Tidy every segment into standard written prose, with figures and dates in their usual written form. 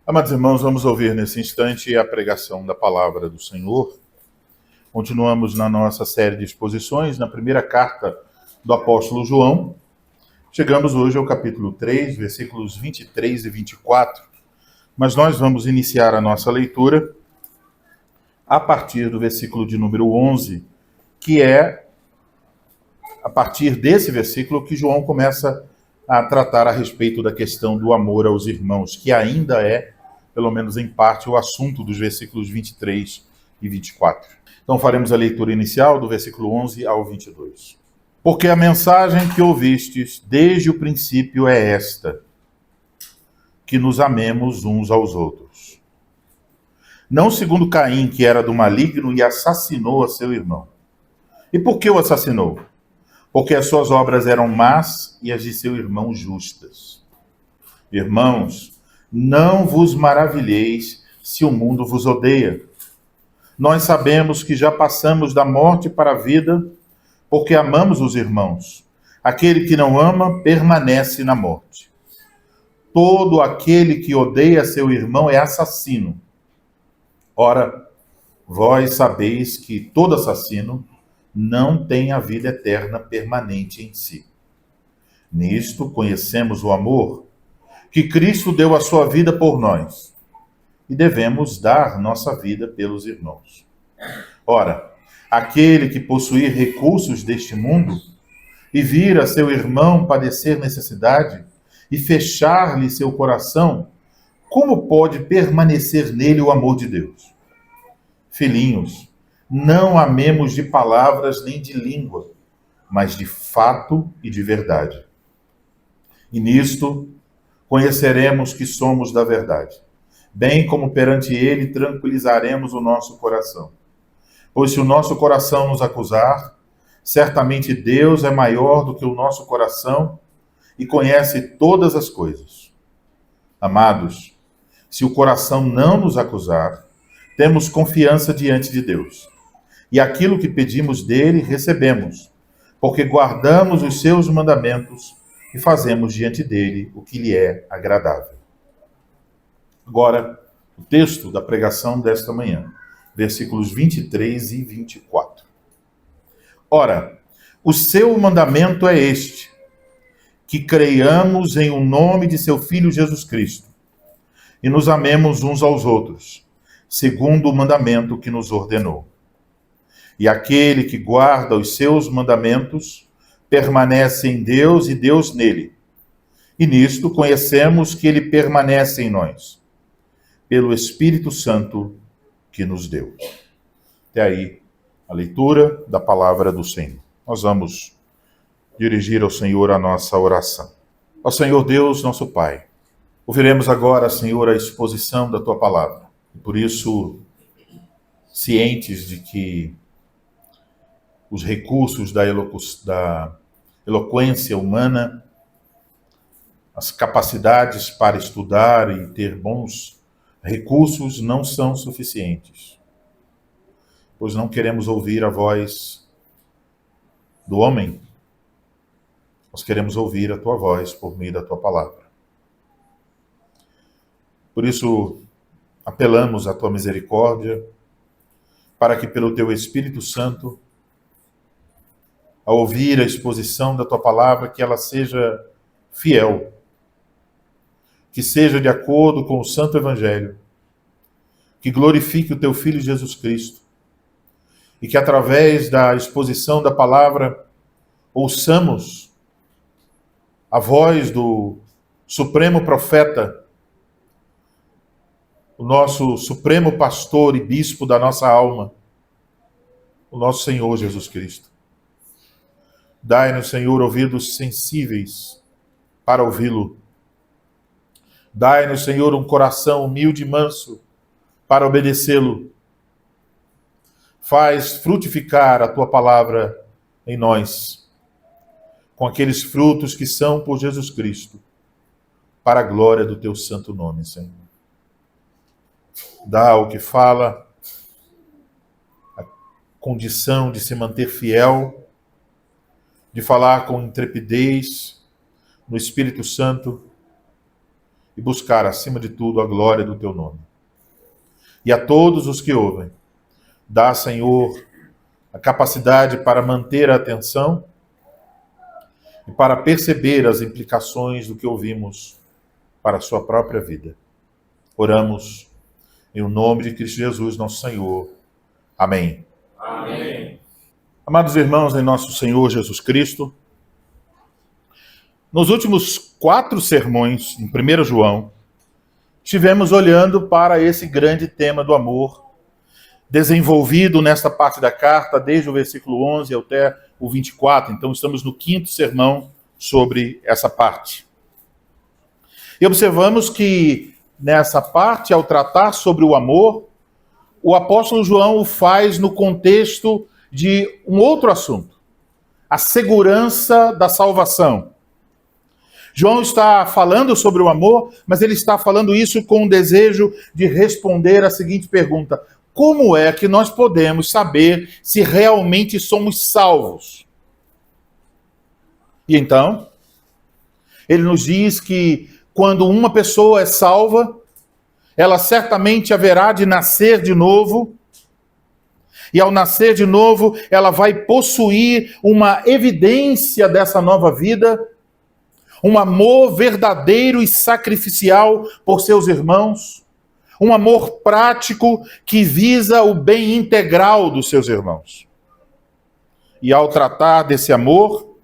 Amados irmãos, vamos ouvir nesse instante a pregação da palavra do Senhor. Continuamos na nossa série de exposições, na primeira carta do apóstolo João. Chegamos hoje ao capítulo 3, versículos 23 e 24. Mas nós vamos iniciar a nossa leitura a partir do versículo de número 11, que é a partir desse versículo que João começa a tratar a respeito da questão do amor aos irmãos, que ainda é, pelo menos em parte, o assunto dos versículos 23 e 24. Então faremos a leitura inicial do versículo 11 ao 22. Porque a mensagem que ouvistes desde o princípio é esta, que nos amemos uns aos outros. Não segundo Caim, que era do maligno e assassinou a seu irmão. E por que o assassinou? Porque as suas obras eram más e as de seu irmão justas. Irmãos, não vos maravilheis se o mundo vos odeia. Nós sabemos que já passamos da morte para a vida, porque amamos os irmãos. Aquele que não ama permanece na morte. Todo aquele que odeia seu irmão é assassino. Ora, vós sabeis que todo assassino não tem a vida eterna permanente em si. Nisto conhecemos o amor, que Cristo deu a sua vida por nós, e devemos dar nossa vida pelos irmãos. Ora, aquele que possuir recursos deste mundo e vir a seu irmão padecer necessidade e fechar-lhe seu coração, como pode permanecer nele o amor de Deus? Filhinhos, não amemos de palavras nem de língua, mas de fato e de verdade. E nisto conheceremos que somos da verdade, bem como perante ele tranquilizaremos o nosso coração. Pois se o nosso coração nos acusar, certamente Deus é maior do que o nosso coração e conhece todas as coisas. Amados, se o coração não nos acusar, temos confiança diante de Deus. E aquilo que pedimos dele, recebemos, porque guardamos os seus mandamentos e fazemos diante dele o que lhe é agradável. Agora, o texto da pregação desta manhã, versículos 23 e 24. Ora, o seu mandamento é este, que creiamos em o nome de seu Filho Jesus Cristo e nos amemos uns aos outros, segundo o mandamento que nos ordenou. E aquele que guarda os seus mandamentos permanece em Deus e Deus nele. E nisto conhecemos que ele permanece em nós, pelo Espírito Santo que nos deu. Até aí a leitura da palavra do Senhor. Nós vamos dirigir ao Senhor a nossa oração. Ó Senhor Deus, nosso Pai, ouviremos agora, Senhor, a exposição da Tua palavra. E por isso, cientes de que os recursos da eloquência humana, as capacidades para estudar e ter bons recursos não são suficientes, pois não queremos ouvir a voz do homem, nós queremos ouvir a Tua voz por meio da Tua palavra. Por isso, apelamos à Tua misericórdia, para que pelo Teu Espírito Santo, ao ouvir a exposição da Tua palavra, que ela seja fiel, que seja de acordo com o Santo Evangelho, que glorifique o Teu Filho Jesus Cristo, e que através da exposição da palavra ouçamos a voz do Supremo Profeta, o nosso Supremo Pastor e Bispo da nossa alma, o nosso Senhor Jesus Cristo. Dai-nos, Senhor, ouvidos sensíveis para ouvi-lo. Dai-nos, Senhor, um coração humilde e manso para obedecê-lo. Faz frutificar a Tua palavra em nós, com aqueles frutos que são por Jesus Cristo, para a glória do Teu santo nome, Senhor. Dá ao que fala a condição de se manter fiel, de falar com intrepidez no Espírito Santo, e buscar, acima de tudo, a glória do teu nome. E a todos os que ouvem, dá, Senhor, a capacidade para manter a atenção e para perceber as implicações do que ouvimos para a sua própria vida. Oramos em o nome de Cristo Jesus, nosso Senhor. Amém. Amém. Amados irmãos em nosso Senhor Jesus Cristo, nos últimos 4 sermões, em 1 João, estivemos olhando para esse grande tema do amor, desenvolvido nesta parte da carta, desde o versículo 11 até o 24. Então, estamos no 5º sermão sobre essa parte. E observamos que, nessa parte, ao tratar sobre o amor, o apóstolo João o faz no contexto de um outro assunto, a segurança da salvação. João está falando sobre o amor, mas ele está falando isso com o desejo de responder a seguinte pergunta: como é que nós podemos saber se realmente somos salvos? E então, ele nos diz que quando uma pessoa é salva, ela certamente haverá de nascer de novo, e ao nascer de novo, ela vai possuir uma evidência dessa nova vida, um amor verdadeiro e sacrificial por seus irmãos, um amor prático que visa o bem integral dos seus irmãos. E ao tratar desse amor,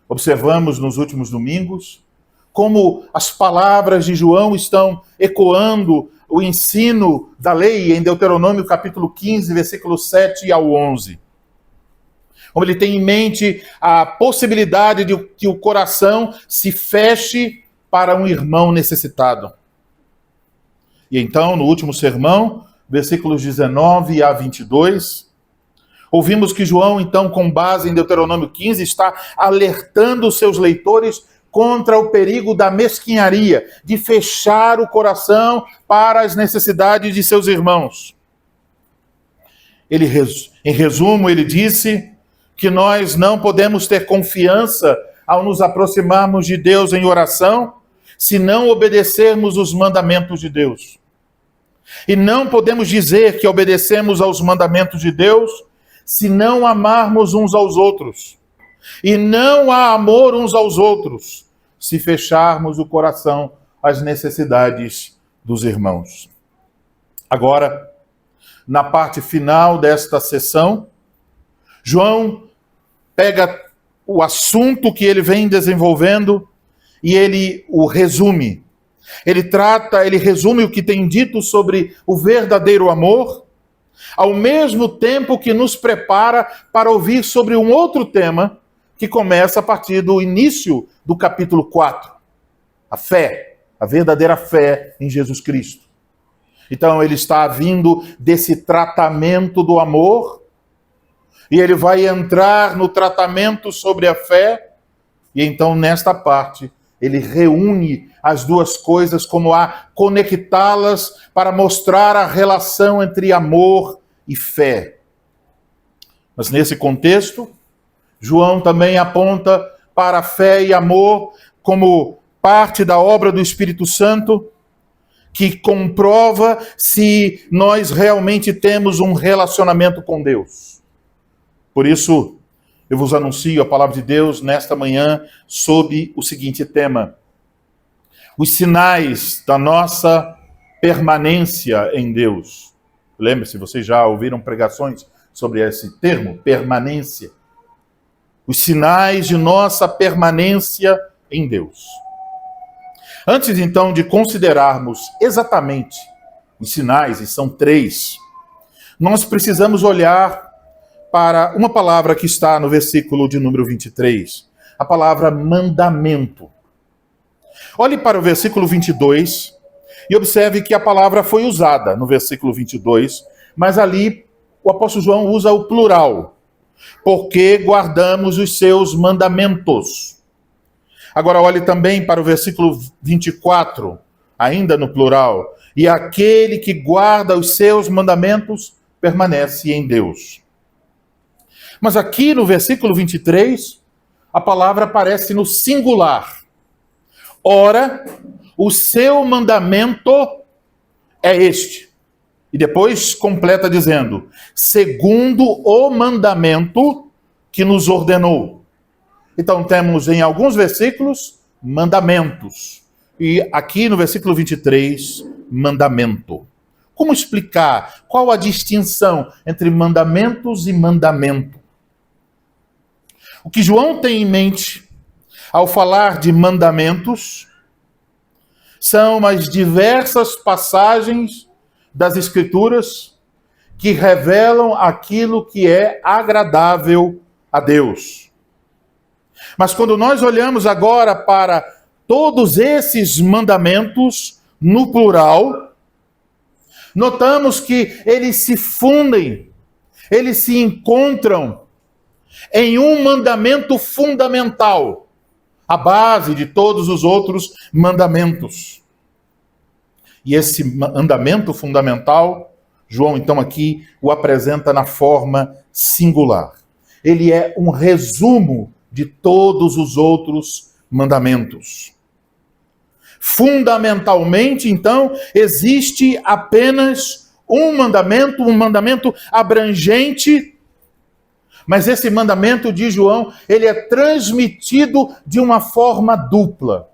observamos nos últimos domingos como as palavras de João estão ecoando o ensino da lei em Deuteronômio capítulo 15, versículos 7 ao 11. Como ele tem em mente a possibilidade de que o coração se feche para um irmão necessitado. E então, no último sermão, versículos 19 a 22, ouvimos que João, então, com base em Deuteronômio 15, está alertando os seus leitores contra o perigo da mesquinharia, de fechar o coração para as necessidades de seus irmãos. Em resumo, ele disse que nós não podemos ter confiança ao nos aproximarmos de Deus em oração, se não obedecermos os mandamentos de Deus. E não podemos dizer que obedecemos aos mandamentos de Deus, se não amarmos uns aos outros. E não há amor uns aos outros, se fecharmos o coração às necessidades dos irmãos. Agora, na parte final desta sessão, João pega o assunto que ele vem desenvolvendo e ele o resume. Ele resume o que tem dito sobre o verdadeiro amor, ao mesmo tempo que nos prepara para ouvir sobre um outro tema que começa a partir do início do capítulo 4. A fé, a verdadeira fé em Jesus Cristo. Então ele está vindo desse tratamento do amor, e ele vai entrar no tratamento sobre a fé, e então nesta parte ele reúne as duas coisas como a conectá-las para mostrar a relação entre amor e fé. Mas nesse contexto, João também aponta para a fé e amor como parte da obra do Espírito Santo, que comprova se nós realmente temos um relacionamento com Deus. Por isso, eu vos anuncio a palavra de Deus nesta manhã sob o seguinte tema: os sinais da nossa permanência em Deus. Lembre-se, vocês já ouviram pregações sobre esse termo, permanência. Os sinais de nossa permanência em Deus. Antes, então, de considerarmos exatamente os sinais, e são 3, nós precisamos olhar para uma palavra que está no versículo de número 23, a palavra mandamento. Olhe para o versículo 22 e observe que a palavra foi usada no versículo 22, mas ali o apóstolo João usa o plural, porque guardamos os seus mandamentos. Agora olhe também para o versículo 24, ainda no plural, e aquele que guarda os seus mandamentos permanece em Deus. Mas aqui no versículo 23, a palavra aparece no singular. Ora, o seu mandamento é este. E depois completa dizendo, segundo o mandamento que nos ordenou. Então temos em alguns versículos, mandamentos. E aqui no versículo 23, mandamento. Como explicar? Qual a distinção entre mandamentos e mandamento? O que João tem em mente ao falar de mandamentos são as diversas passagens das Escrituras que revelam aquilo que é agradável a Deus. Mas quando nós olhamos agora para todos esses mandamentos, no plural, notamos que eles se fundem, eles se encontram em um mandamento fundamental, a base de todos os outros mandamentos. E esse mandamento fundamental, João então aqui o apresenta na forma singular. Ele é um resumo de todos os outros mandamentos. Fundamentalmente, então, existe apenas um mandamento abrangente, mas esse mandamento de João, ele é transmitido de uma forma dupla.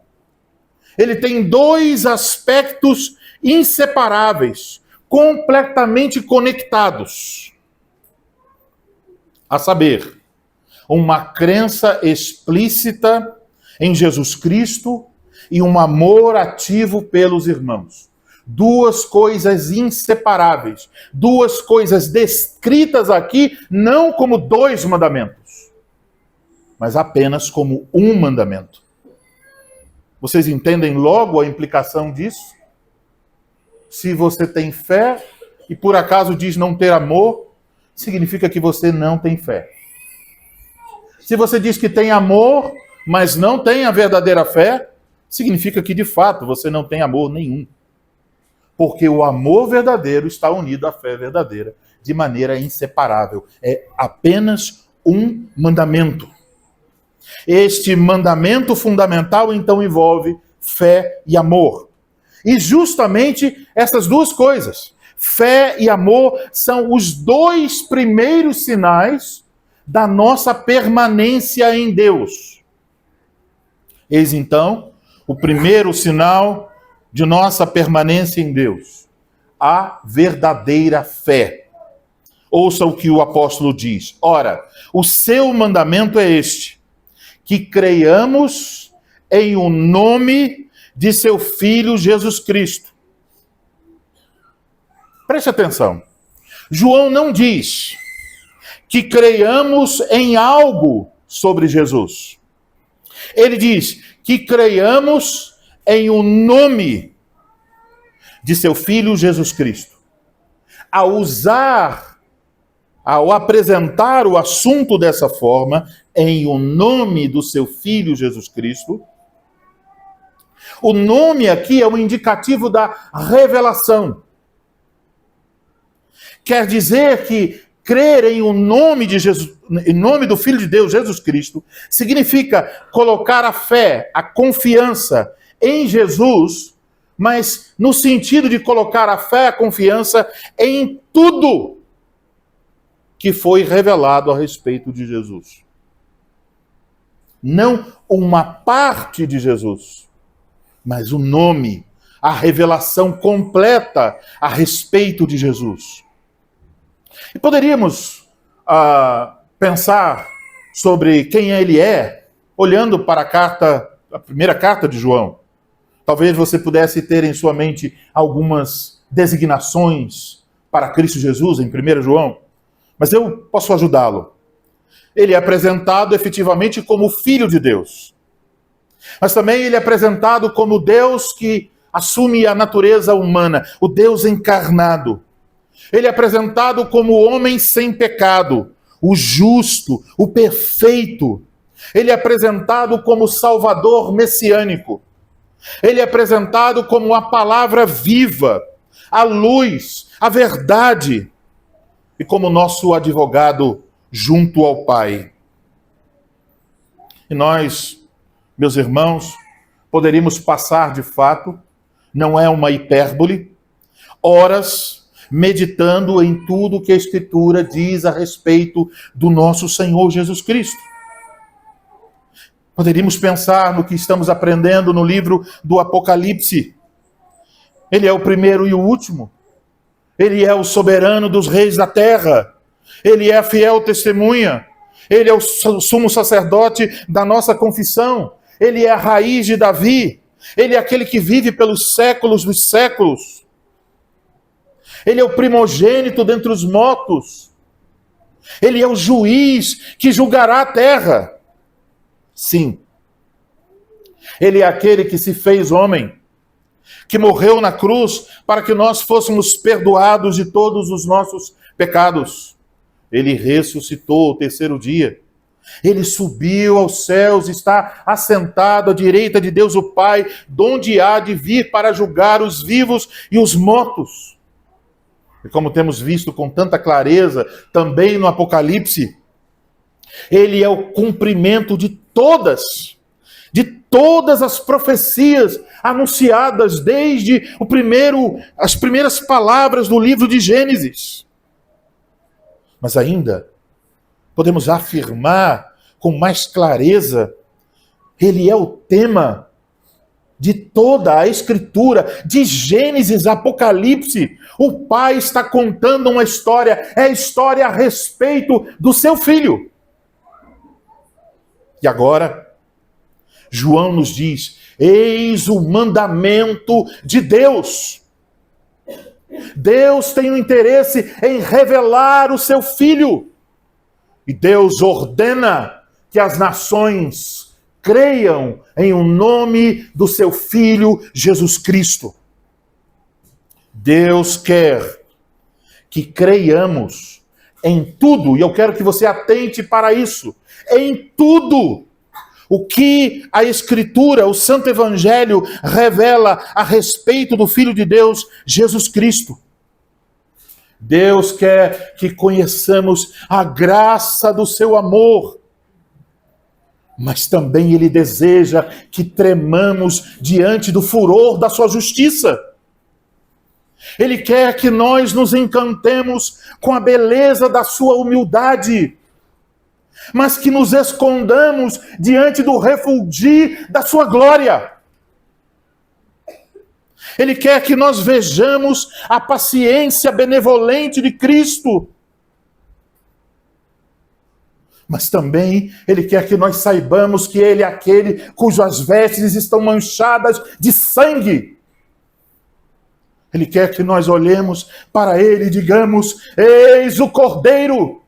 Ele tem dois aspectos inseparáveis, completamente conectados. A saber, uma crença explícita em Jesus Cristo e um amor ativo pelos irmãos. Duas coisas inseparáveis, duas coisas descritas aqui não como dois mandamentos, mas apenas como um mandamento. Vocês entendem logo a implicação disso? Se você tem fé e por acaso diz não ter amor, significa que você não tem fé. Se você diz que tem amor, mas não tem a verdadeira fé, significa que de fato você não tem amor nenhum. Porque o amor verdadeiro está unido à fé verdadeira de maneira inseparável. É apenas um mandamento. Este mandamento fundamental, então, envolve fé e amor. E justamente essas duas coisas, fé e amor, são os dois primeiros sinais da nossa permanência em Deus. Eis então o primeiro sinal de nossa permanência em Deus, a verdadeira fé. Ouça o que o apóstolo diz. Ora, o seu mandamento é este, que creiamos em o nome de seu Filho Jesus Cristo. Preste atenção. João não diz que creiamos em algo sobre Jesus. Ele diz que creiamos em o nome de seu Filho Jesus Cristo. Ao apresentar o assunto dessa forma, em o nome do seu Filho Jesus Cristo, o nome aqui é um indicativo da revelação. Quer dizer que crer em o nome de Jesus, em nome do Filho de Deus, Jesus Cristo, significa colocar a fé, a confiança em Jesus, mas no sentido de colocar a fé, a confiança em tudo que foi revelado a respeito de Jesus. Não uma parte de Jesus, mas o nome, a revelação completa a respeito de Jesus. E poderíamos pensar sobre quem ele é, olhando para a primeira carta de João. Talvez você pudesse ter em sua mente algumas designações para Cristo Jesus em 1 João, mas eu posso ajudá-lo. Ele é apresentado efetivamente como Filho de Deus, mas também ele é apresentado como Deus que assume a natureza humana, o Deus encarnado. Ele é apresentado como homem sem pecado, o justo, o perfeito. Ele é apresentado como Salvador messiânico. Ele é apresentado como a palavra viva, a luz, a verdade, e como nosso advogado junto ao Pai. E nós, meus irmãos, poderíamos passar de fato, não é uma hipérbole, horas meditando em tudo que a Escritura diz a respeito do nosso Senhor Jesus Cristo. Poderíamos pensar no que estamos aprendendo no livro do Apocalipse. Ele é o primeiro e o último. Ele é o soberano dos reis da terra. Ele é a fiel testemunha. Ele é o sumo sacerdote da nossa confissão. Ele é a raiz de Davi. Ele é aquele que vive pelos séculos dos séculos. Ele é o primogênito dentre os mortos. Ele é o juiz que julgará a terra. Sim. Ele é aquele que se fez homem, que morreu na cruz para que nós fôssemos perdoados de todos os nossos pecados. Ele ressuscitou ao terceiro dia. Ele subiu aos céus, está assentado à direita de Deus o Pai, donde há de vir para julgar os vivos e os mortos. E como temos visto com tanta clareza também no Apocalipse, ele é o cumprimento de todas as profecias anunciadas desde as primeiras palavras do livro de Gênesis. Mas ainda podemos afirmar com mais clareza, ele é o tema de toda a Escritura, de Gênesis a Apocalipse. O Pai está contando uma história, é a história a respeito do seu Filho. E agora, João nos diz, eis o mandamento de Deus. Deus tem um interesse em revelar o seu Filho. E Deus ordena que as nações creiam em o nome do seu Filho Jesus Cristo. Deus quer que creiamos em tudo, e eu quero que você atente para isso, em tudo o que a Escritura, o Santo Evangelho, revela a respeito do Filho de Deus, Jesus Cristo. Deus quer que conheçamos a graça do seu amor, mas também Ele deseja que tremamos diante do furor da sua justiça. Ele quer que nós nos encantemos com a beleza da sua humildade, mas que nos escondamos diante do refulgir da sua glória. Ele quer que nós vejamos a paciência benevolente de Cristo, mas também Ele quer que nós saibamos que Ele é aquele cujas vestes estão manchadas de sangue. Ele quer que nós olhemos para Ele e digamos, eis o Cordeiro.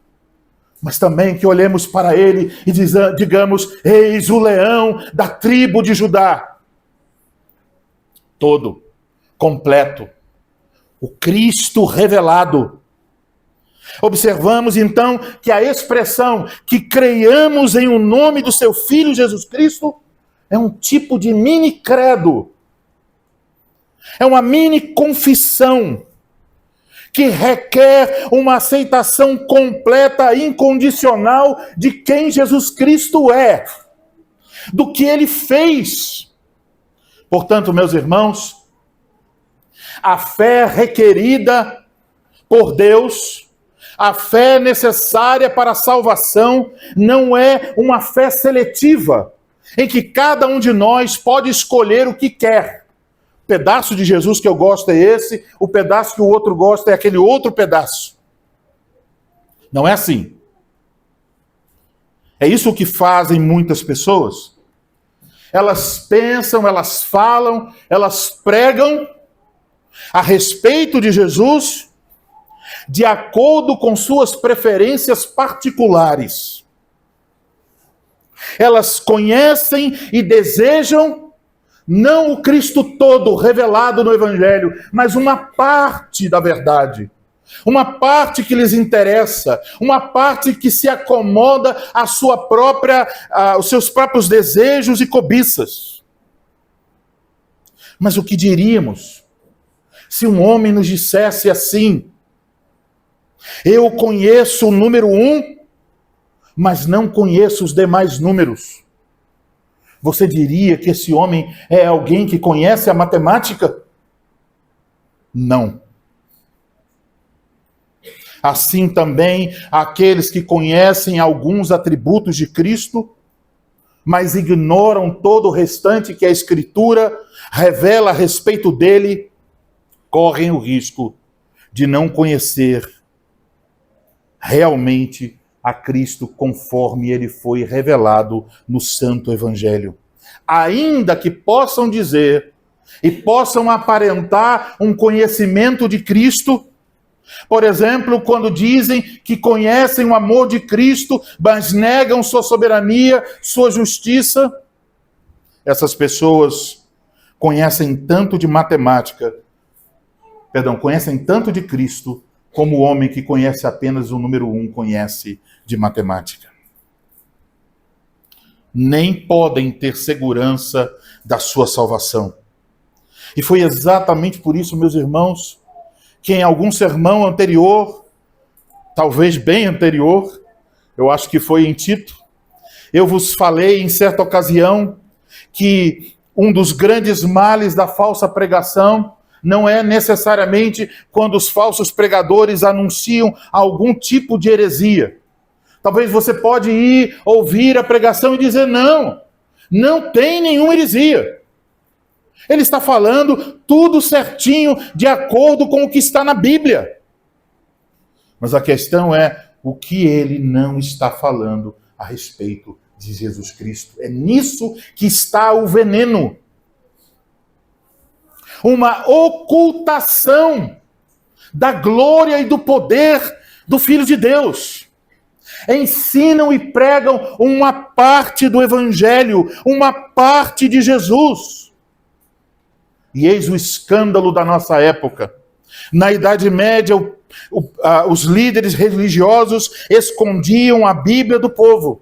Mas também que olhemos para Ele e digamos, eis o leão da tribo de Judá. Todo, completo, o Cristo revelado. Observamos então que a expressão que creiamos em o nome do seu Filho Jesus Cristo é um tipo de mini credo. É uma mini confissão que requer uma aceitação completa, incondicional de quem Jesus Cristo é, do que Ele fez. Portanto, meus irmãos, a fé requerida por Deus, a fé necessária para a salvação, não é uma fé seletiva, em que cada um de nós pode escolher o que quer. O pedaço de Jesus que eu gosto é esse, o pedaço que o outro gosta é aquele outro pedaço. Não é assim. É isso que fazem muitas pessoas. Elas pensam, elas falam, elas pregam a respeito de Jesus de acordo com suas preferências particulares. Elas conhecem e desejam não o Cristo todo revelado no Evangelho, mas uma parte da verdade. Uma parte que lhes interessa, uma parte que se acomoda aos seus próprios desejos e cobiças. Mas o que diríamos se um homem nos dissesse assim: eu conheço o número 1, mas não conheço os demais números. Você diria que esse homem é alguém que conhece a matemática? Não. Assim também, aqueles que conhecem alguns atributos de Cristo, mas ignoram todo o restante que a Escritura revela a respeito dele, correm o risco de não conhecer realmente a Cristo conforme ele foi revelado no Santo Evangelho. Ainda que possam dizer e possam aparentar um conhecimento de Cristo, por exemplo, quando dizem que conhecem o amor de Cristo, mas negam sua soberania, sua justiça, essas pessoas conhecem tanto de matemática, conhecem tanto de Cristo, como o homem que conhece apenas o número 1 conhece de matemática. Nem podem ter segurança da sua salvação. E foi exatamente por isso, meus irmãos, que em algum sermão anterior, talvez bem anterior, eu acho que foi em Tito, eu vos falei em certa ocasião que um dos grandes males da falsa pregação não é necessariamente quando os falsos pregadores anunciam algum tipo de heresia. Talvez você pode ir ouvir a pregação e dizer, não tem nenhuma heresia. Ele está falando tudo certinho, de acordo com o que está na Bíblia. Mas a questão é o que ele não está falando a respeito de Jesus Cristo. É nisso que está o veneno. Uma ocultação da glória e do poder do Filho de Deus. Ensinam e pregam uma parte do Evangelho, uma parte de Jesus. E eis o escândalo da nossa época. Na Idade Média, os líderes religiosos escondiam a Bíblia do povo.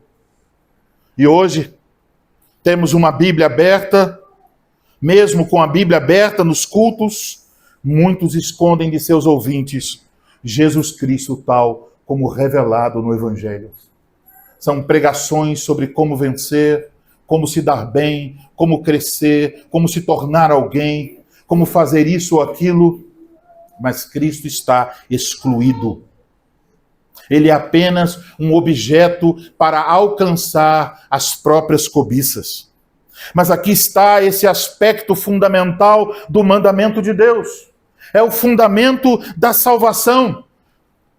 E hoje, temos uma Bíblia aberta, mesmo com a Bíblia aberta nos cultos, muitos escondem de seus ouvintes Jesus Cristo tal como revelado no Evangelho. São pregações sobre como vencer, como se dar bem, como crescer, como se tornar alguém, como fazer isso ou aquilo, mas Cristo está excluído. Ele é apenas um objeto para alcançar as próprias cobiças. Mas aqui está esse aspecto fundamental do mandamento de Deus. É o fundamento da salvação.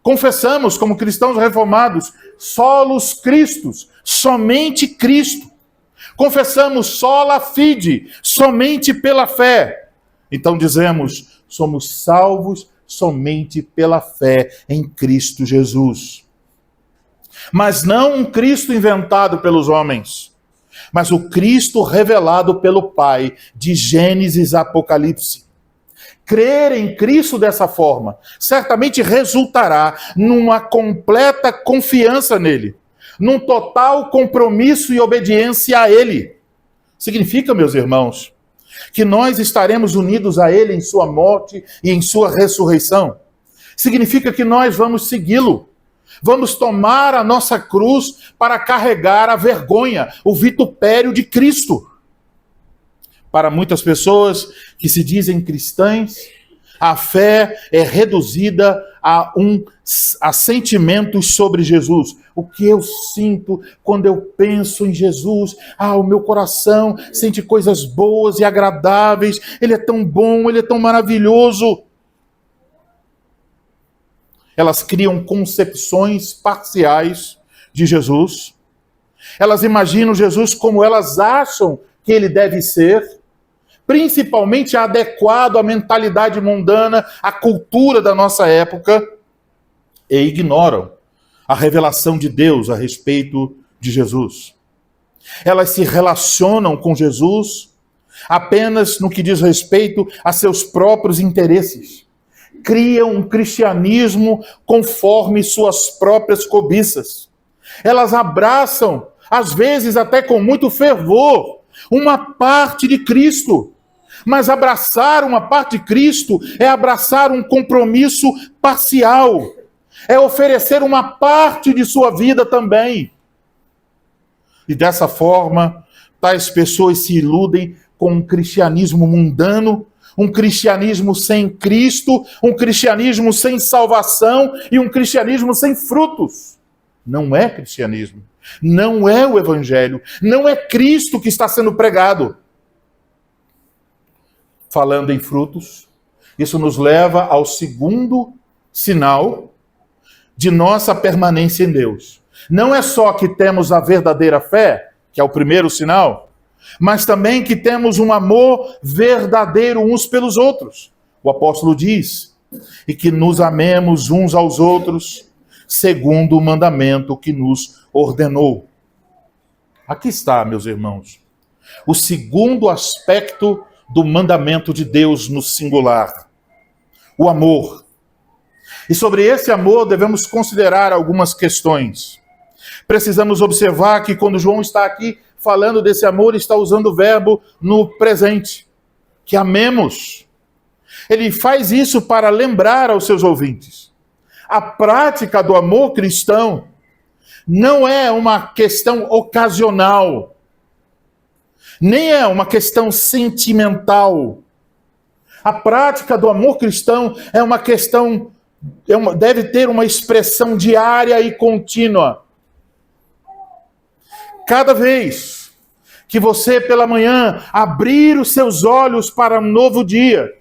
Confessamos, como cristãos reformados, solos Christus, somente Cristo. Confessamos sola fide, somente pela fé. Então dizemos, somos salvos somente pela fé em Cristo Jesus. Mas não um Cristo inventado pelos homens, mas o Cristo revelado pelo Pai, de Gênesis a Apocalipse. Crer em Cristo dessa forma, certamente resultará numa completa confiança nele, num total compromisso e obediência a ele. Significa, meus irmãos, que nós estaremos unidos a ele em sua morte e em sua ressurreição. Significa que nós vamos segui-lo. Vamos tomar a nossa cruz para carregar a vergonha, o vitupério de Cristo. Para muitas pessoas que se dizem cristãs, a fé é reduzida a sentimentos sobre Jesus. O que eu sinto quando eu penso em Jesus? O meu coração sente coisas boas e agradáveis. Ele é tão bom, ele é tão maravilhoso. Elas criam concepções parciais de Jesus. Elas imaginam Jesus como elas acham que ele deve ser, principalmente adequado à mentalidade mundana, à cultura da nossa época, e ignoram a revelação de Deus a respeito de Jesus. Elas se relacionam com Jesus apenas no que diz respeito a seus próprios interesses. Criam um cristianismo conforme suas próprias cobiças. Elas abraçam, às vezes até com muito fervor, uma parte de Cristo. Mas abraçar uma parte de Cristo é abraçar um compromisso parcial. É oferecer uma parte de sua vida também. E dessa forma, tais pessoas se iludem com um cristianismo mundano, um cristianismo sem Cristo, um cristianismo sem salvação e um cristianismo sem frutos. Não é cristianismo, não é o evangelho, não é Cristo que está sendo pregado. Falando em frutos, isso nos leva ao segundo sinal de nossa permanência em Deus. Não é só que temos a verdadeira fé, que é o primeiro sinal, mas também que temos um amor verdadeiro uns pelos outros. O apóstolo diz, e que nos amemos uns aos outros, segundo o mandamento que nos ordenou. Aqui está, meus irmãos, o segundo aspecto do mandamento de Deus no singular, o amor. E sobre esse amor devemos considerar algumas questões. Precisamos observar que quando João está aqui falando desse amor, está usando o verbo no presente, que amemos. Ele faz isso para lembrar aos seus ouvintes. A prática do amor cristão não é uma questão ocasional, nem é uma questão sentimental. A prática do amor cristão é uma questão, deve ter uma expressão diária e contínua. Cada vez que você pela manhã abrir os seus olhos para um novo dia,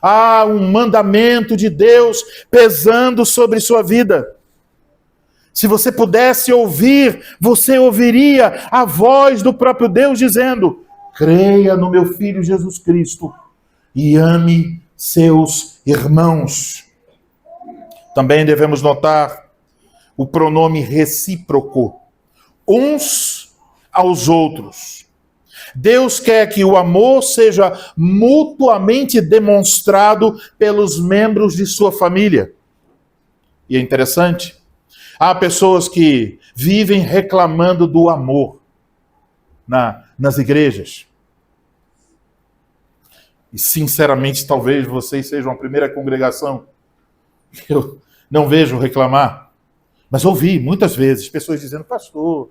há um mandamento de Deus pesando sobre sua vida. Se você pudesse ouvir, você ouviria a voz do próprio Deus dizendo: creia no meu Filho Jesus Cristo e ame seus irmãos. Também devemos notar o pronome recíproco, uns aos outros. Deus quer que o amor seja mutuamente demonstrado pelos membros de sua família. E é interessante, há pessoas que vivem reclamando do amor nas igrejas. E sinceramente, talvez vocês sejam a primeira congregação que eu não vejo reclamar. Mas ouvi muitas vezes pessoas dizendo: pastor,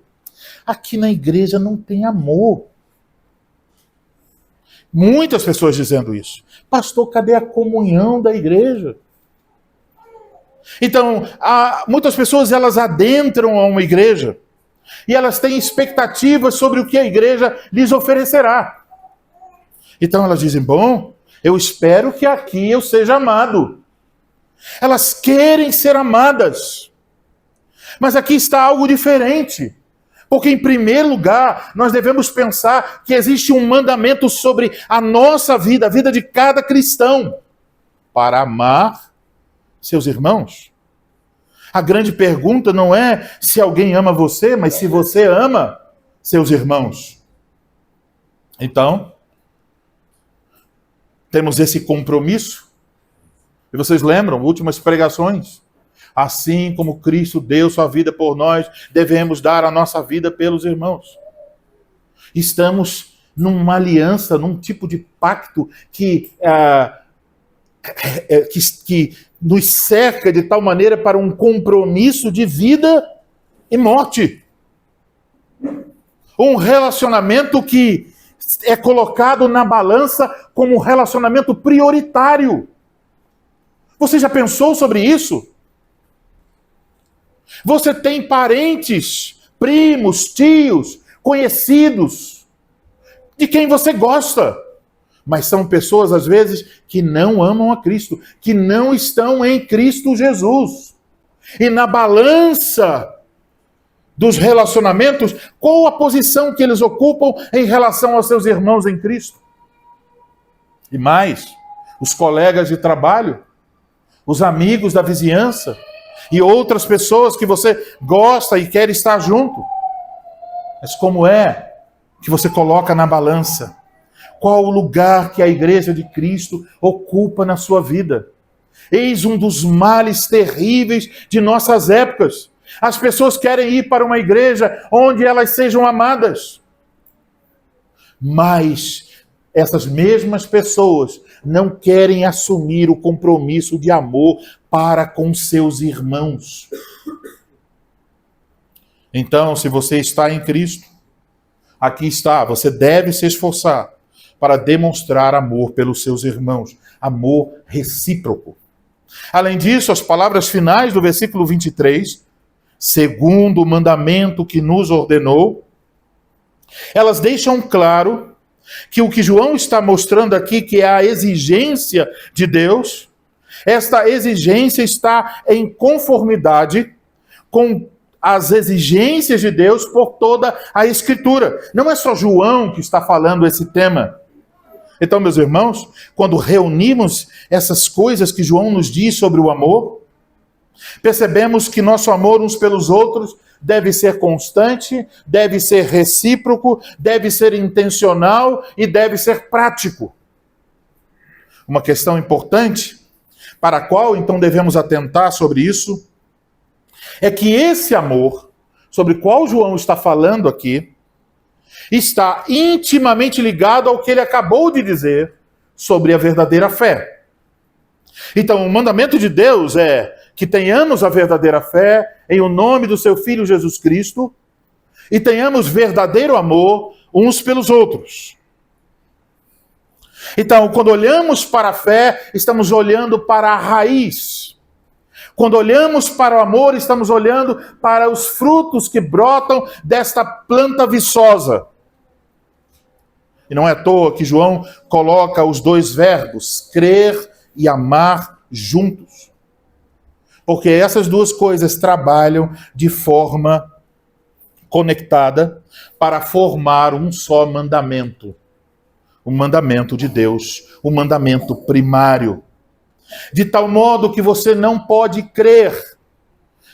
aqui na igreja não tem amor. Muitas pessoas dizendo isso. Pastor, cadê a comunhão da igreja? Então, muitas pessoas elas adentram a uma igreja e elas têm expectativas sobre o que a igreja lhes oferecerá. Então elas dizem: bom, eu espero que aqui eu seja amado. Elas querem ser amadas. Mas aqui está algo diferente. Porque, em primeiro lugar, nós devemos pensar que existe um mandamento sobre a nossa vida, a vida de cada cristão, para amar seus irmãos. A grande pergunta não é se alguém ama você, mas se você ama seus irmãos. Então, temos esse compromisso. E vocês lembram, últimas pregações? Assim como Cristo deu sua vida por nós, devemos dar a nossa vida pelos irmãos. Estamos numa aliança, num tipo de pacto que nos cerca de tal maneira para um compromisso de vida e morte. Um relacionamento que é colocado na balança como um relacionamento prioritário. Você já pensou sobre isso? Você tem parentes, primos, tios, conhecidos, de quem você gosta, mas são pessoas, às vezes, que não amam a Cristo, que não estão em Cristo Jesus. E na balança dos relacionamentos, qual a posição que eles ocupam em relação aos seus irmãos em Cristo? E mais, os colegas de trabalho, os amigos da vizinhança, e outras pessoas que você gosta e quer estar junto. Mas como é que você coloca na balança? Qual o lugar que a igreja de Cristo ocupa na sua vida? Eis um dos males terríveis de nossas épocas. As pessoas querem ir para uma igreja onde elas sejam amadas. Mas essas mesmas pessoas não querem assumir o compromisso de amor para com seus irmãos. Então, se você está em Cristo, Aqui está, você deve se esforçar para demonstrar amor pelos seus irmãos, amor recíproco. Além disso, as palavras finais do versículo 23, segundo o mandamento que nos ordenou, elas deixam claro que o que João está mostrando aqui, que é a exigência de Deus, esta exigência está em conformidade com as exigências de Deus por toda a Escritura. Não é só João que está falando esse tema. Então, meus irmãos, quando reunimos essas coisas que João nos diz sobre o amor, percebemos que nosso amor uns pelos outros deve ser constante, deve ser recíproco, deve ser intencional e deve ser prático. Uma questão importante, para a qual então devemos atentar sobre isso, é que esse amor, sobre o qual João está falando aqui, está intimamente ligado ao que ele acabou de dizer sobre a verdadeira fé. Então, o mandamento de Deus é que tenhamos a verdadeira fé em o nome do seu Filho Jesus Cristo e tenhamos verdadeiro amor uns pelos outros. Então, quando olhamos para a fé, estamos olhando para a raiz. Quando olhamos para o amor, estamos olhando para os frutos que brotam desta planta viçosa. E não é à toa que João coloca os dois verbos, crer e amar, juntos. Porque essas duas coisas trabalham de forma conectada para formar um só mandamento. O mandamento de Deus, o mandamento primário. De tal modo que você não pode crer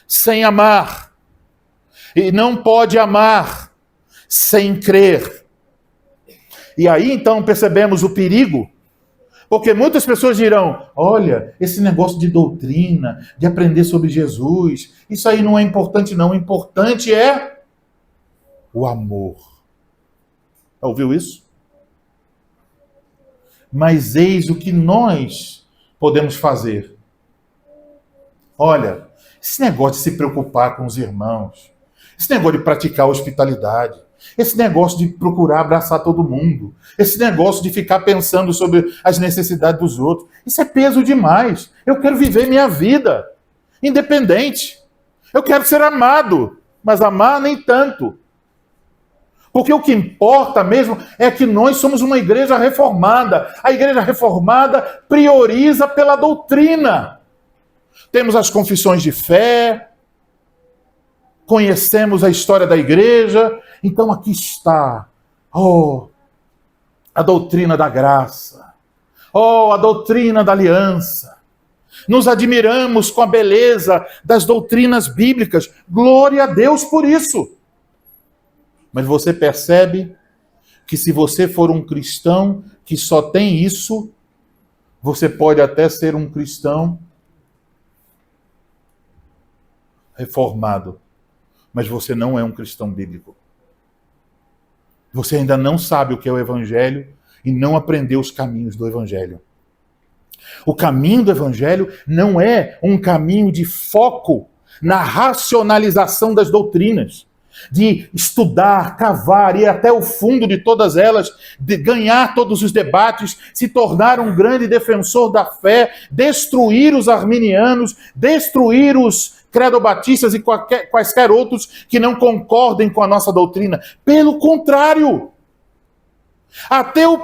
sem amar. E não pode amar sem crer. E aí então percebemos o perigo. Porque muitas pessoas dirão, olha, esse negócio de doutrina, de aprender sobre Jesus, isso aí não é importante não. O importante é o amor. Ouviu isso? Mas eis o que nós podemos fazer. Olha, esse negócio de se preocupar com os irmãos, esse negócio de praticar hospitalidade, esse negócio de procurar abraçar todo mundo, esse negócio de ficar pensando sobre as necessidades dos outros, isso é peso demais. Eu quero viver minha vida independente. Eu quero ser amado, mas amar nem tanto. Porque o que importa mesmo é que nós somos uma igreja reformada. A igreja reformada prioriza pela doutrina. Temos as confissões de fé, conhecemos a história da igreja. Então aqui está, a doutrina da graça, a doutrina da aliança. Nos admiramos com a beleza das doutrinas bíblicas. Glória a Deus por isso. Mas você percebe que se você for um cristão que só tem isso, você pode até ser um cristão reformado, mas você não é um cristão bíblico. Você ainda não sabe o que é o Evangelho e não aprendeu os caminhos do Evangelho. O caminho do Evangelho não é um caminho de foco na racionalização das doutrinas, de estudar, cavar, ir até o fundo de todas elas, de ganhar todos os debates, se tornar um grande defensor da fé, destruir os arminianos, destruir os credobatistas e quaisquer outros que não concordem com a nossa doutrina. Pelo contrário, até o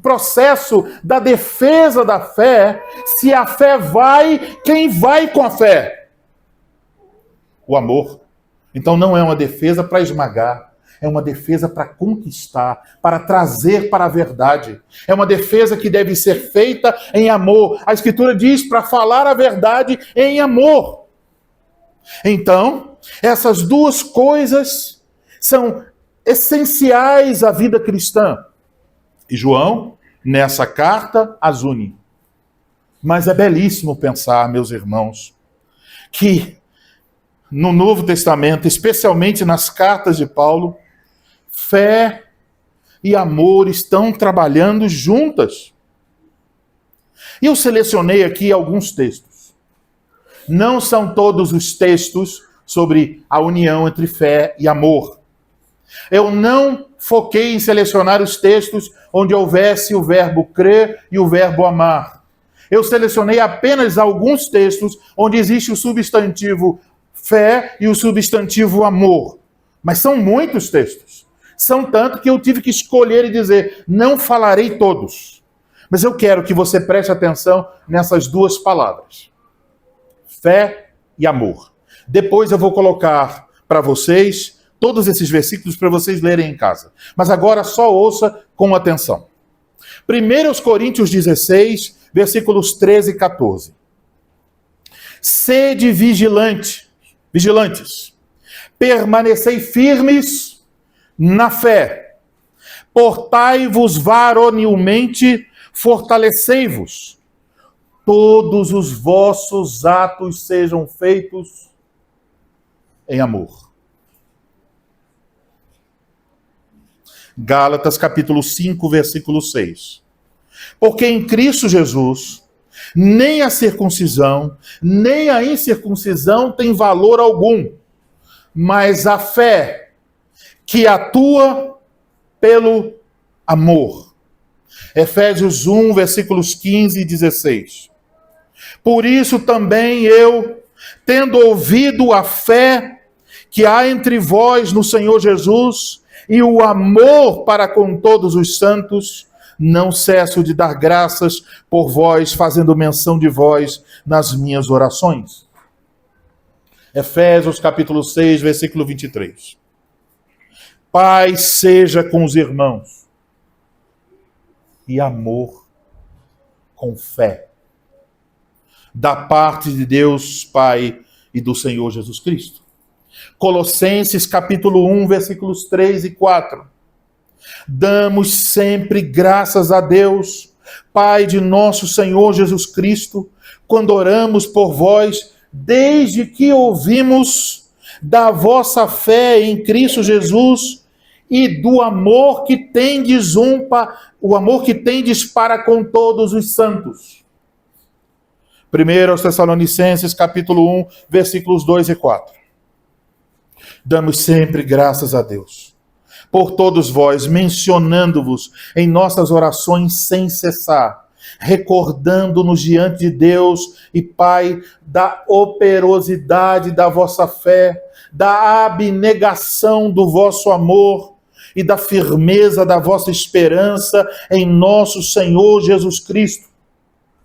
processo da defesa da fé, se a fé vai, quem vai com a fé? O amor. Então não é uma defesa para esmagar, é uma defesa para conquistar, para trazer para a verdade. É uma defesa que deve ser feita em amor. A Escritura diz para falar a verdade em amor. Então, essas duas coisas são essenciais à vida cristã. E João, nessa carta, as une. Mas é belíssimo pensar, meus irmãos, que no Novo Testamento, especialmente nas cartas de Paulo, fé e amor estão trabalhando juntas. E eu selecionei aqui alguns textos. Não são todos os textos sobre a união entre fé e amor. Eu não foquei em selecionar os textos onde houvesse o verbo crer e o verbo amar. Eu selecionei apenas alguns textos onde existe o substantivo fé e o substantivo amor. Mas são muitos textos. São tanto que eu tive que escolher e dizer, não falarei todos. Mas eu quero que você preste atenção nessas duas palavras. Fé e amor. Depois eu vou colocar para vocês todos esses versículos para vocês lerem em casa. Mas agora só ouça com atenção. 1 Coríntios 16, versículos 13 e 14. Sede vigilantes, permanecei firmes na fé, portai-vos varonilmente, fortalecei-vos, todos os vossos atos sejam feitos em amor. Gálatas capítulo 5, versículo 6. Porque em Cristo Jesus, nem a circuncisão, nem a incircuncisão tem valor algum, mas a fé que atua pelo amor. Efésios 1, versículos 15 e 16. Por isso também eu, tendo ouvido a fé que há entre vós no Senhor Jesus e o amor para com todos os santos, não cesso de dar graças por vós, fazendo menção de vós nas minhas orações. Efésios capítulo 6, versículo 23. Paz seja com os irmãos e amor com fé, da parte de Deus Pai e do Senhor Jesus Cristo. Colossenses capítulo 1, versículos 3 e 4. Damos sempre graças a Deus, Pai de nosso Senhor Jesus Cristo, quando oramos por vós, desde que ouvimos da vossa fé em Cristo Jesus e do amor que tendes para com todos os santos. 1 Tessalonicenses capítulo 1, versículos 2 e 4. Damos sempre graças a Deus por todos vós, mencionando-vos em nossas orações sem cessar, recordando-nos diante de Deus e Pai da operosidade da vossa fé, da abnegação do vosso amor e da firmeza da vossa esperança em nosso Senhor Jesus Cristo.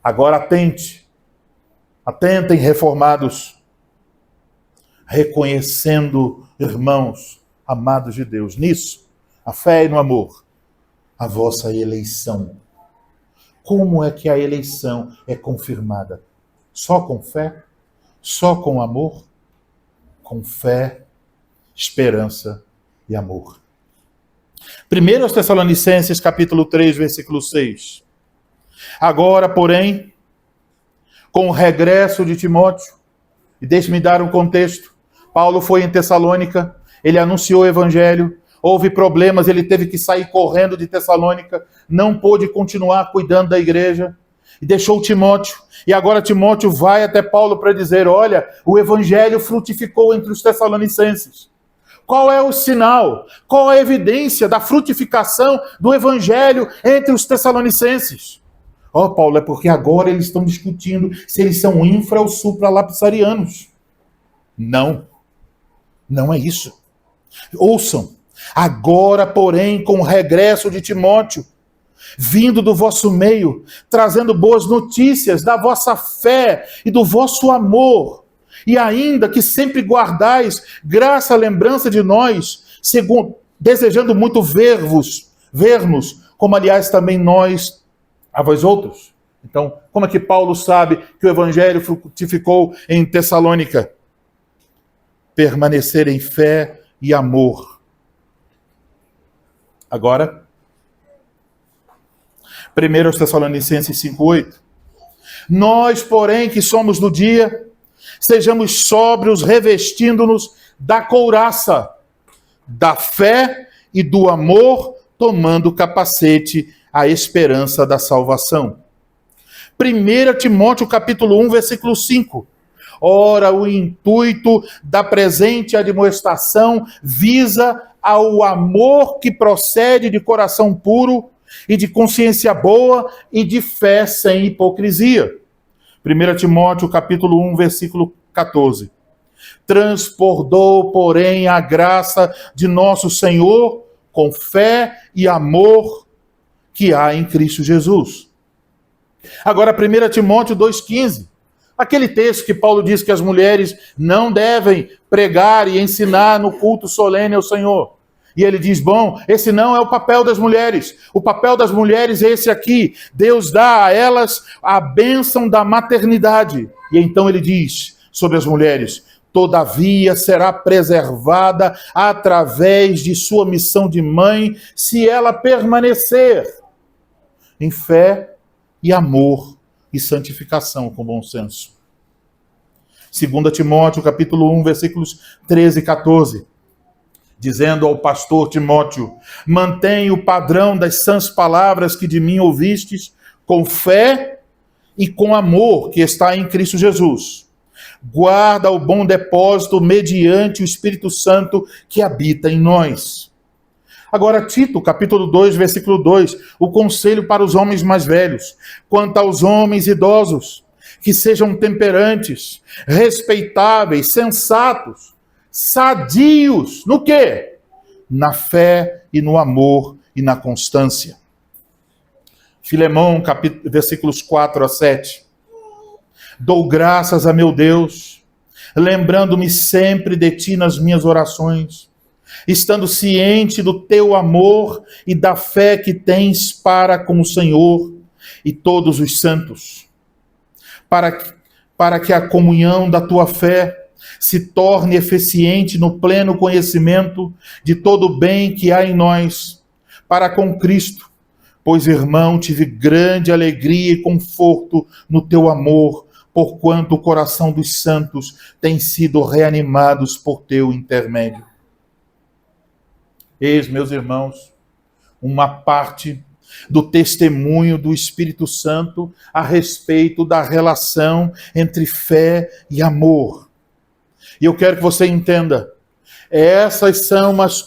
Agora atentem, reformados, reconhecendo, irmãos, amados de Deus, nisso, a fé e no amor, a vossa eleição. Como é que a eleição é confirmada? Só com fé? Só com amor? Com fé, esperança e amor. 1 Tessalonicenses capítulo 3, versículo 6. Agora, porém, com o regresso de Timóteo, e deixe-me dar um contexto, Paulo foi em Tessalônica, ele anunciou o evangelho, houve problemas, ele teve que sair correndo de Tessalônica, não pôde continuar cuidando da igreja, e deixou Timóteo. E agora Timóteo vai até Paulo para dizer, olha, o evangelho frutificou entre os tessalonicenses. Qual é o sinal? Qual a evidência da frutificação do evangelho entre os tessalonicenses? Paulo, é porque agora eles estão discutindo se eles são infra ou supralapsarianos. Não é isso. Ouçam, agora, porém, com o regresso de Timóteo, vindo do vosso meio, trazendo boas notícias da vossa fé e do vosso amor, e ainda que sempre guardais graça, lembrança de nós, desejando muito ver-nos, como aliás também nós a vós outros. Então, como é que Paulo sabe que o evangelho frutificou em Tessalônica? Permanecer em fé e amor. Agora, 1 Tessalonicenses 5:8. Nós, porém, que somos do dia, sejamos sóbrios, revestindo-nos da couraça, da fé e do amor, tomando o capacete, a esperança da salvação. 1 Timóteo capítulo 1, versículo 5. Ora, o intuito da presente admoestação visa ao amor que procede de coração puro e de consciência boa e de fé sem hipocrisia. 1 Timóteo capítulo 1, versículo 14. Transbordou, porém, a graça de nosso Senhor com fé e amor que há em Cristo Jesus. Agora, 1 Timóteo 2,15. Aquele texto que Paulo diz que as mulheres não devem pregar e ensinar no culto solene ao Senhor. E ele diz, bom, esse não é o papel das mulheres. O papel das mulheres é esse aqui. Deus dá a elas a bênção da maternidade. E então ele diz sobre as mulheres, todavia será preservada através de sua missão de mãe, se ela permanecer em fé e amor e santificação com bom senso. 2 Timóteo capítulo 1, versículos 13 e 14. Dizendo ao pastor Timóteo, mantém o padrão das sãs palavras que de mim ouvistes, com fé e com amor que está em Cristo Jesus. Guarda o bom depósito mediante o Espírito Santo que habita em nós. Agora, Tito, capítulo 2, versículo 2, o conselho para os homens mais velhos. Quanto aos homens idosos, que sejam temperantes, respeitáveis, sensatos, sadios, no quê? Na fé e no amor e na constância. Filemão, versículos 4 a 7. Dou graças a meu Deus, lembrando-me sempre de ti nas minhas orações, estando ciente do teu amor e da fé que tens para com o Senhor e todos os santos, para que a comunhão da tua fé se torne eficiente no pleno conhecimento de todo o bem que há em nós, para com Cristo. Pois, irmão, tive grande alegria e conforto no teu amor, porquanto o coração dos santos tem sido reanimados por teu intermédio. Eis, meus irmãos, uma parte do testemunho do Espírito Santo a respeito da relação entre fé e amor. E eu quero que você entenda, essas são as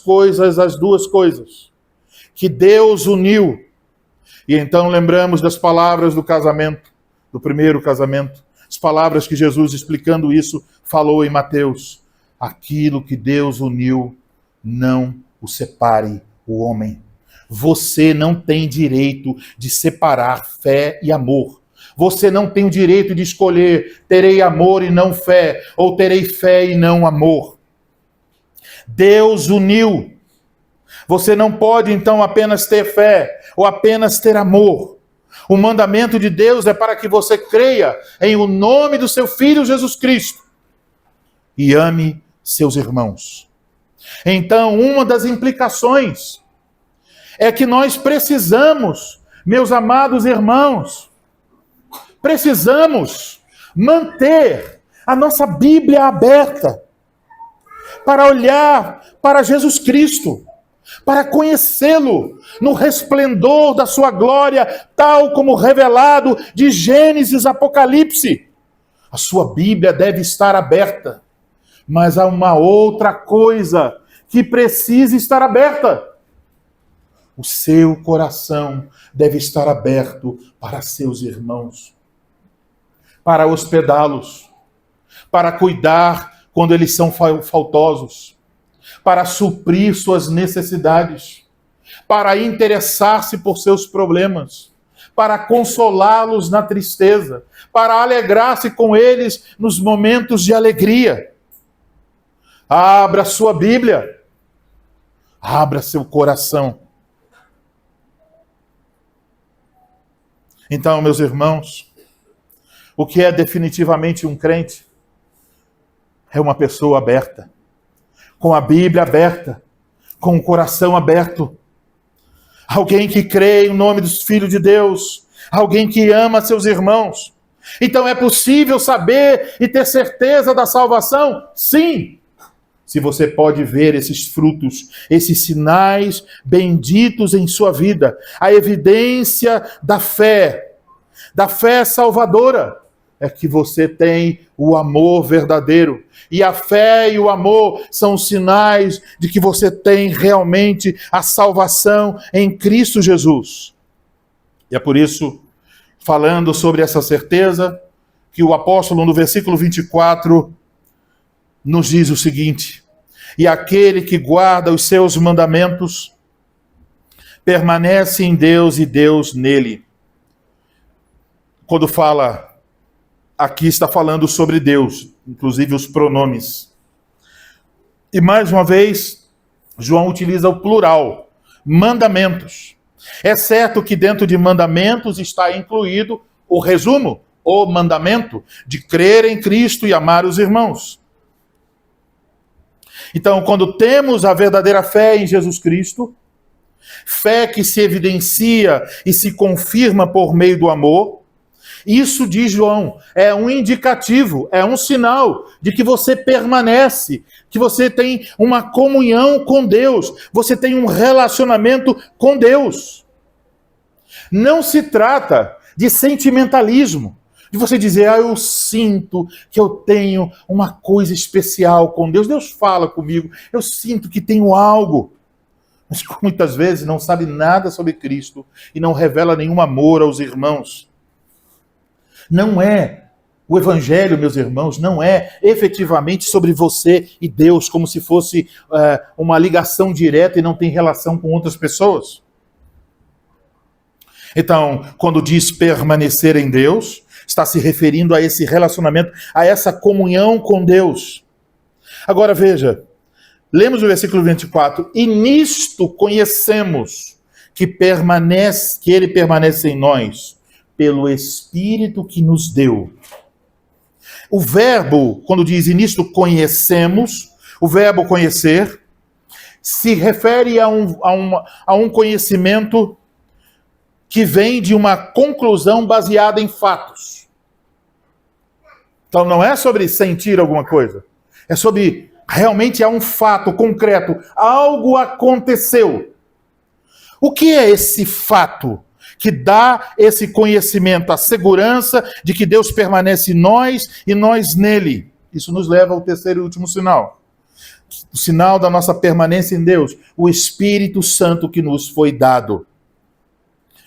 duas coisas, que Deus uniu. E então lembramos das palavras do casamento, do primeiro casamento, as palavras que Jesus, explicando isso, falou em Mateus. Aquilo que Deus uniu, não o separe o homem. Você não tem direito de separar fé e amor. Você não tem o direito de escolher, terei amor e não fé, ou terei fé e não amor. Deus uniu. Você não pode, então, apenas ter fé, ou apenas ter amor. O mandamento de Deus é para que você creia em o nome do seu Filho Jesus Cristo e ame seus irmãos. Então, uma das implicações é que nós precisamos, meus amados irmãos, precisamos manter a nossa Bíblia aberta para olhar para Jesus Cristo, para conhecê-lo no resplendor da sua glória, tal como revelado de Gênesis a Apocalipse. A sua Bíblia deve estar aberta, mas há uma outra coisa que precisa estar aberta. O seu coração deve estar aberto para seus irmãos, para hospedá-los, para cuidar quando eles são faltosos, para suprir suas necessidades, para interessar-se por seus problemas, para consolá-los na tristeza, para alegrar-se com eles nos momentos de alegria. Abra sua Bíblia, abra seu coração. Então, meus irmãos, o que é definitivamente um crente é uma pessoa aberta, com a Bíblia aberta, com o coração aberto. Alguém que crê em nome dos filhos de Deus, alguém que ama seus irmãos. Então é possível saber e ter certeza da salvação? Sim! Se você pode ver esses frutos, esses sinais benditos em sua vida, a evidência da fé salvadora, é que você tem o amor verdadeiro. E a fé e o amor são sinais de que você tem realmente a salvação em Cristo Jesus. E é por isso, falando sobre essa certeza, que o apóstolo no versículo 24 nos diz o seguinte: e aquele que guarda os seus mandamentos permanece em Deus e Deus nele. Quando fala, aqui está falando sobre Deus, inclusive os pronomes. E mais uma vez, João utiliza o plural, mandamentos. É certo que dentro de mandamentos está incluído o resumo, o mandamento de crer em Cristo e amar os irmãos. Então, quando temos a verdadeira fé em Jesus Cristo, fé que se evidencia e se confirma por meio do amor, isso, diz João, é um indicativo, é um sinal de que você permanece, que você tem uma comunhão com Deus, você tem um relacionamento com Deus. Não se trata de sentimentalismo, de você dizer, eu sinto que eu tenho uma coisa especial com Deus, Deus fala comigo, eu sinto que tenho algo. Mas muitas vezes não sabe nada sobre Cristo e não revela nenhum amor aos irmãos. Não é o Evangelho, meus irmãos, não é efetivamente sobre você e Deus, como se fosse uma ligação direta e não tem relação com outras pessoas. Então, quando diz permanecer em Deus, está se referindo a esse relacionamento, a essa comunhão com Deus. Agora veja, lemos o versículo 24, e nisto conhecemos que ele permanece em nós, pelo Espírito que nos deu. O verbo, quando diz e nisto conhecemos, o verbo conhecer, se refere a um conhecimento que vem de uma conclusão baseada em fatos. Então não é sobre sentir alguma coisa, é sobre realmente há um fato concreto, algo aconteceu. O que é esse fato que dá esse conhecimento, a segurança de que Deus permanece em nós e nós nele? Isso nos leva ao terceiro e último sinal. O sinal da nossa permanência em Deus, o Espírito Santo que nos foi dado.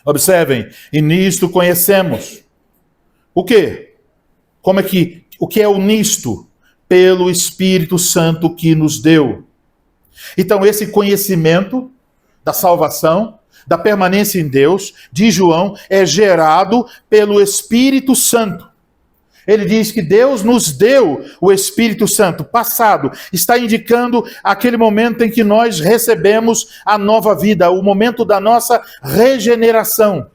Observem, e nisto conhecemos. O quê? O que é o nisto? Pelo Espírito Santo que nos deu. Então, esse conhecimento da salvação, da permanência em Deus, de João, é gerado pelo Espírito Santo. Ele diz que Deus nos deu o Espírito Santo, passado, está indicando aquele momento em que nós recebemos a nova vida, o momento da nossa regeneração.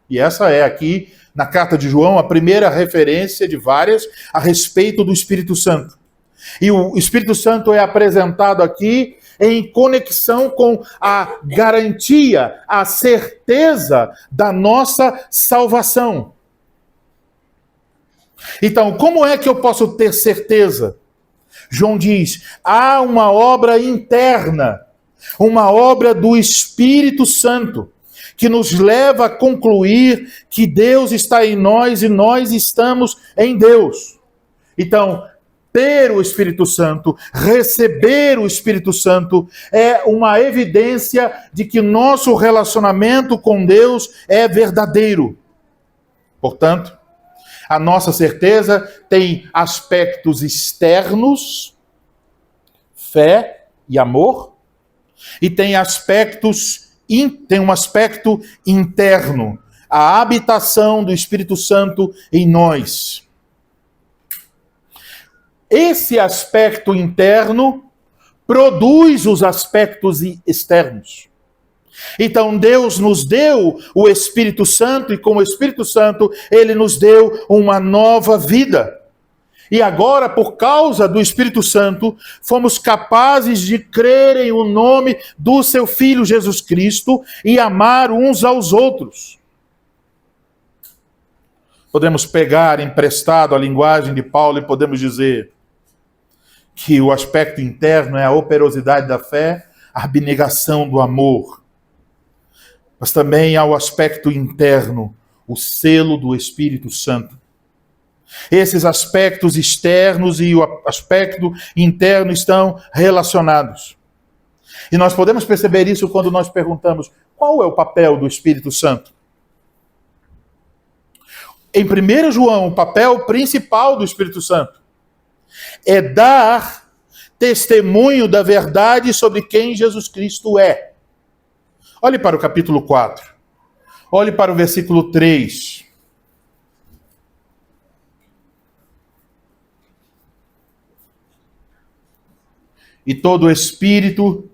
E essa é aqui, na carta de João, a primeira referência de várias a respeito do Espírito Santo. E o Espírito Santo é apresentado aqui em conexão com a garantia, a certeza da nossa salvação. Então, como é que eu posso ter certeza? João diz, há uma obra interna, uma obra do Espírito Santo, que nos leva a concluir que Deus está em nós e nós estamos em Deus. Então, ter o Espírito Santo, receber o Espírito Santo, é uma evidência de que nosso relacionamento com Deus é verdadeiro. Portanto, a nossa certeza tem aspectos externos, fé e amor, e tem um aspecto interno, a habitação do Espírito Santo em nós. Esse aspecto interno produz os aspectos externos. Então Deus nos deu o Espírito Santo e com o Espírito Santo Ele nos deu uma nova vida. E agora, por causa do Espírito Santo, fomos capazes de crer em o nome do Seu Filho Jesus Cristo e amar uns aos outros. Podemos pegar emprestado a linguagem de Paulo e podemos dizer que o aspecto interno é a operosidade da fé, a abnegação do amor. Mas também há o aspecto interno, o selo do Espírito Santo. Esses aspectos externos e o aspecto interno estão relacionados. E nós podemos perceber isso quando nós perguntamos: qual é o papel do Espírito Santo? Em 1 João, o papel principal do Espírito Santo é dar testemunho da verdade sobre quem Jesus Cristo é. Olhe para o capítulo 4. Olhe para o versículo 3. E todo espírito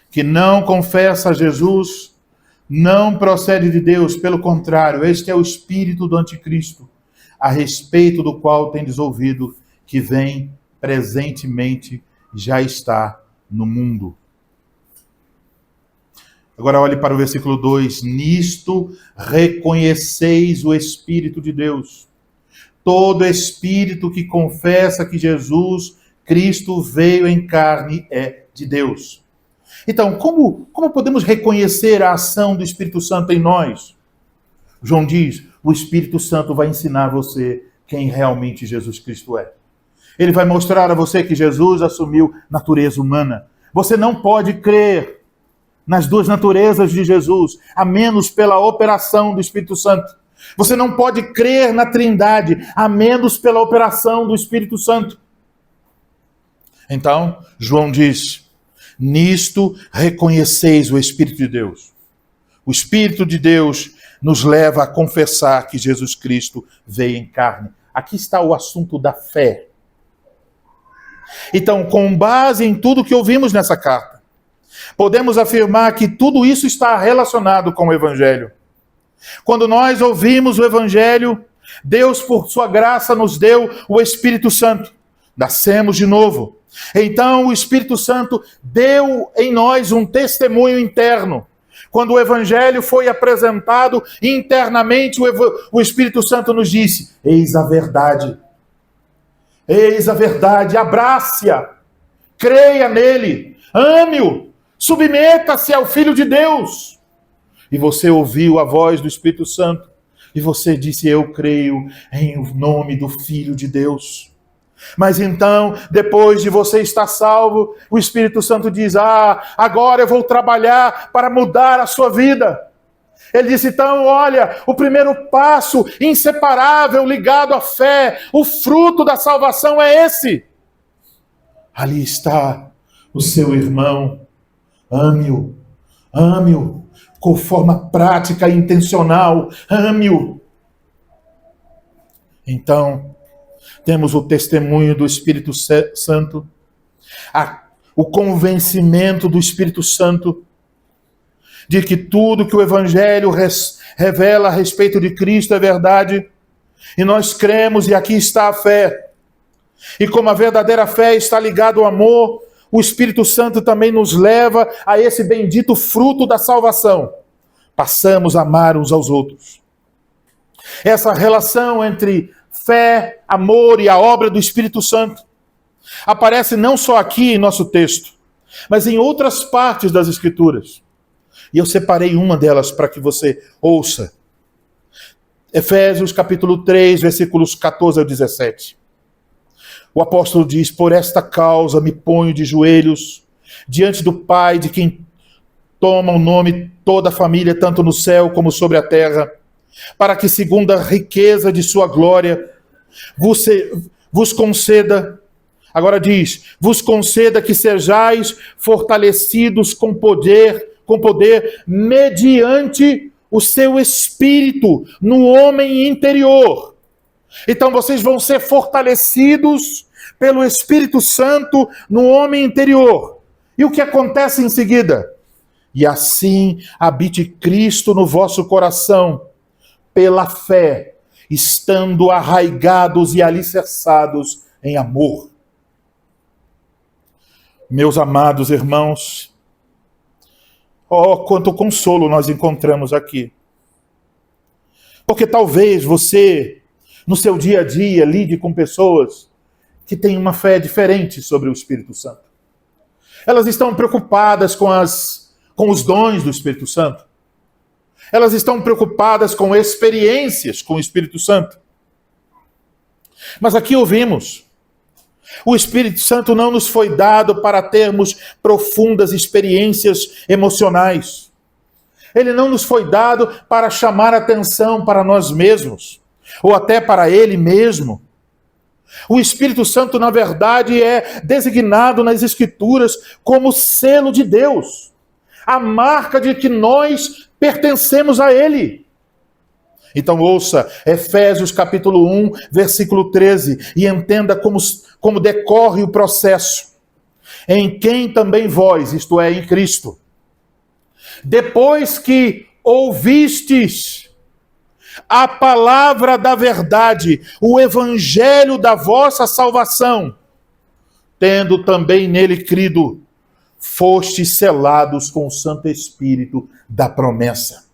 que não confessa a Jesus não procede de Deus, pelo contrário, este é o espírito do anticristo, a respeito do qual tendes ouvido que vem presentemente, já está no mundo. Agora olhe para o versículo 2. Nisto reconheceis o Espírito de Deus. Todo espírito que confessa que Jesus Cristo veio em carne é de Deus. Então, como podemos reconhecer a ação do Espírito Santo em nós? João diz: o Espírito Santo vai ensinar você quem realmente Jesus Cristo é. Ele vai mostrar a você que Jesus assumiu natureza humana. Você não pode crer nas duas naturezas de Jesus, a menos pela operação do Espírito Santo. Você não pode crer na Trindade, a menos pela operação do Espírito Santo. Então, João diz: nisto reconheceis o Espírito de Deus. O Espírito de Deus nos leva a confessar que Jesus Cristo veio em carne. Aqui está o assunto da fé. Então, com base em tudo que ouvimos nessa carta, podemos afirmar que tudo isso está relacionado com o Evangelho. Quando nós ouvimos o Evangelho, Deus, por sua graça, nos deu o Espírito Santo. Nascemos de novo. Então, o Espírito Santo deu em nós um testemunho interno. Quando o Evangelho foi apresentado internamente, o Espírito Santo nos disse: eis a verdade. Eis a verdade, abrace-a, creia nele, ame-o, submeta-se ao Filho de Deus. E você ouviu a voz do Espírito Santo e você disse: eu creio em nome do Filho de Deus. Mas então, depois de você estar salvo, o Espírito Santo diz: agora eu vou trabalhar para mudar a sua vida. Ele disse: então, olha, o primeiro passo inseparável ligado à fé, o fruto da salvação é esse. Ali está o seu irmão. Ame-o, ame-o, com forma prática e intencional, ame-o. Então, temos o testemunho do Espírito Santo, o convencimento do Espírito Santo de que tudo que o Evangelho revela a respeito de Cristo é verdade, e nós cremos, e aqui está a fé. E como a verdadeira fé está ligada ao amor, o Espírito Santo também nos leva a esse bendito fruto da salvação. Passamos a amar uns aos outros. Essa relação entre fé, amor e a obra do Espírito Santo aparece não só aqui em nosso texto, mas em outras partes das Escrituras. E eu separei uma delas para que você ouça. Efésios capítulo 3, versículos 14 ao 17. O apóstolo diz: por esta causa me ponho de joelhos diante do Pai, de quem toma o nome toda a família, tanto no céu como sobre a terra, para que, segundo a riqueza de sua glória, vos conceda, agora diz, vos conceda que sejais fortalecidos com poder mediante o seu espírito no homem interior. Então vocês vão ser fortalecidos pelo Espírito Santo no homem interior. E o que acontece em seguida? E assim habite Cristo no vosso coração, pela fé, estando arraigados e alicerçados em amor. Meus amados irmãos, quanto consolo nós encontramos aqui. Porque talvez você, no seu dia a dia, lide com pessoas que têm uma fé diferente sobre o Espírito Santo. Elas estão preocupadas com os dons do Espírito Santo. Elas estão preocupadas com experiências com o Espírito Santo. Mas aqui ouvimos, o Espírito Santo não nos foi dado para termos profundas experiências emocionais. Ele não nos foi dado para chamar atenção para nós mesmos, ou até para Ele mesmo. O Espírito Santo, na verdade, é designado nas Escrituras como selo de Deus, a marca de que nós pertencemos a Ele. Então ouça Efésios capítulo 1, versículo 13, e entenda como decorre o processo. Em quem também vós, isto é, em Cristo, depois que ouvistes a palavra da verdade, o evangelho da vossa salvação, tendo também nele crido, fostes selados com o Santo Espírito da promessa.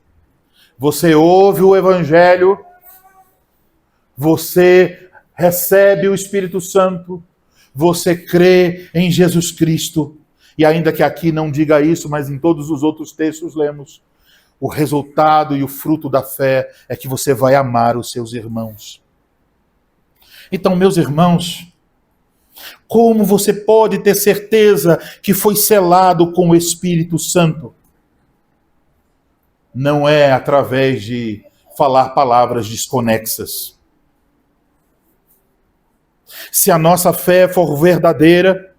Você ouve o evangelho, você recebe o Espírito Santo, você crê em Jesus Cristo, e ainda que aqui não diga isso, mas em todos os outros textos lemos, o resultado e o fruto da fé é que você vai amar os seus irmãos. Então, meus irmãos, como você pode ter certeza que foi selado com o Espírito Santo? Não é através de falar palavras desconexas. Se a nossa fé for verdadeira,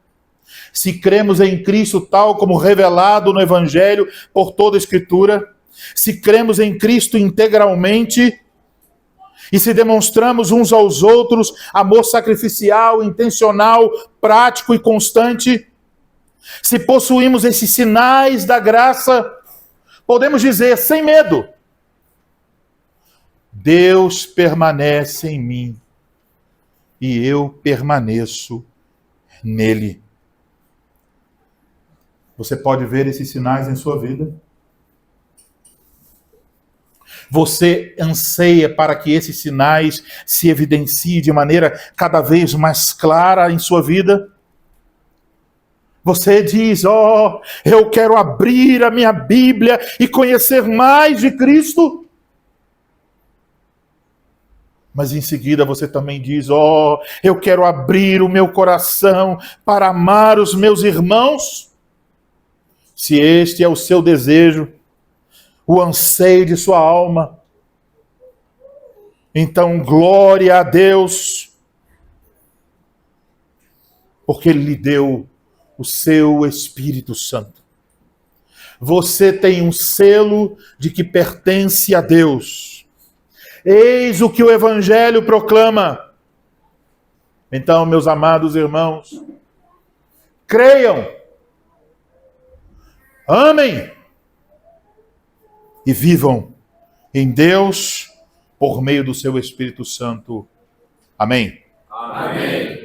se cremos em Cristo tal como revelado no Evangelho por toda a Escritura, se cremos em Cristo integralmente e se demonstramos uns aos outros amor sacrificial, intencional, prático e constante, se possuímos esses sinais da graça, podemos dizer sem medo: Deus permanece em mim e eu permaneço nele. Você pode ver esses sinais em sua vida? Você anseia para que esses sinais se evidenciem de maneira cada vez mais clara em sua vida? Você diz: eu quero abrir a minha Bíblia e conhecer mais de Cristo. Mas em seguida você também diz: eu quero abrir o meu coração para amar os meus irmãos. Se este é o seu desejo, o anseio de sua alma, então glória a Deus, porque Ele lhe deu o seu Espírito Santo. Você tem um selo de que pertence a Deus. Eis o que o Evangelho proclama. Então, meus amados irmãos, creiam, amem e vivam em Deus por meio do seu Espírito Santo. Amém. Amém.